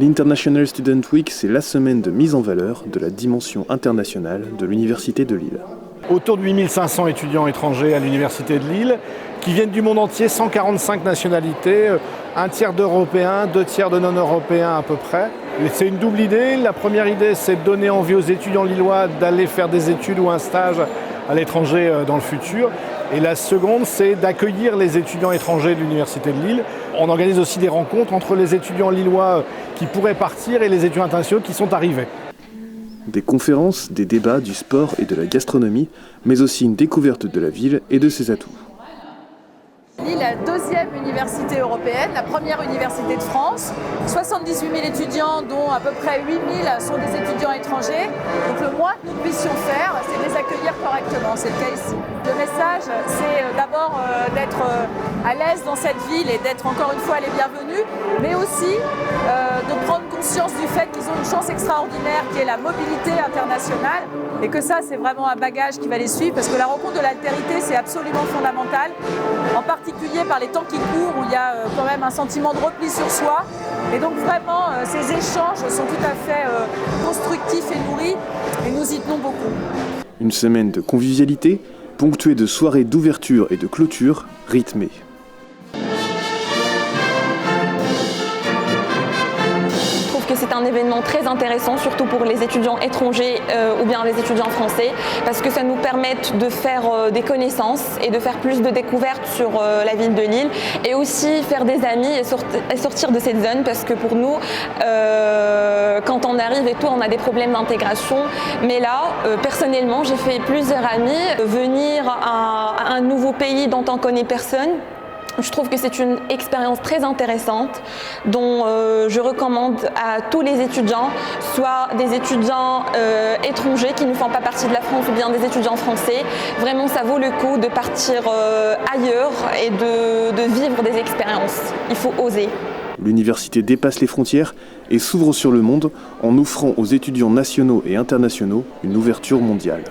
L'International Student Week, c'est la semaine de mise en valeur de la dimension internationale de l'Université de Lille. Autour de 8500 étudiants étrangers à l'Université de Lille, qui viennent du monde entier, 145 nationalités, un tiers d'Européens, 2 tiers de non-Européens à peu près. Et c'est une double idée. La première idée, c'est de donner envie aux étudiants lillois d'aller faire des études ou un stage à l'étranger dans le futur. Et la seconde, c'est d'accueillir les étudiants étrangers de l'Université de Lille. On organise aussi des rencontres entre les étudiants lillois qui pourraient partir et les étudiants internationaux qui sont arrivés. Des conférences, des débats, du sport et de la gastronomie, mais aussi une découverte de la ville et de ses atouts. Lille est la deuxième université européenne, la première université de France. 78 000 étudiants, dont à peu près 8 000 sont des étudiants étrangers. Donc le moins que nous puissions faire, c'est de les accueillir correctement. C'est le cas ici. Le message, c'est d'abord d'être à l'aise dans cette ville et d'être encore une fois les bienvenus, mais aussi de prendre conscience du fait qu'ils ont une chance extraordinaire qui est la mobilité internationale et que ça, c'est vraiment un bagage qui va les suivre parce que la rencontre de l'altérité, c'est absolument fondamental, en particulier par les temps qui courent où il y a quand même un sentiment de repli sur soi. Et donc vraiment, ces échanges sont tout à fait constructifs et nourris et nous y tenons beaucoup. Une semaine de convivialité, ponctuée de soirées d'ouverture et de clôture rythmées. C'est un événement très intéressant, surtout pour les étudiants étrangers ou bien les étudiants français, parce que ça nous permet de faire des connaissances et de faire plus de découvertes sur la ville de Lille et aussi faire des amis et sortir de cette zone, parce que pour nous, quand on arrive et tout, on a des problèmes d'intégration. Mais là, personnellement, j'ai fait plusieurs amis. Venir à un nouveau pays dont on ne connaît personne, je trouve que c'est une expérience très intéressante dont je recommande à tous les étudiants, soit des étudiants étrangers qui ne font pas partie de la France ou bien des étudiants français. Vraiment, ça vaut le coup de partir ailleurs et de vivre des expériences. Il faut oser. L'université dépasse les frontières et s'ouvre sur le monde en offrant aux étudiants nationaux et internationaux une ouverture mondiale.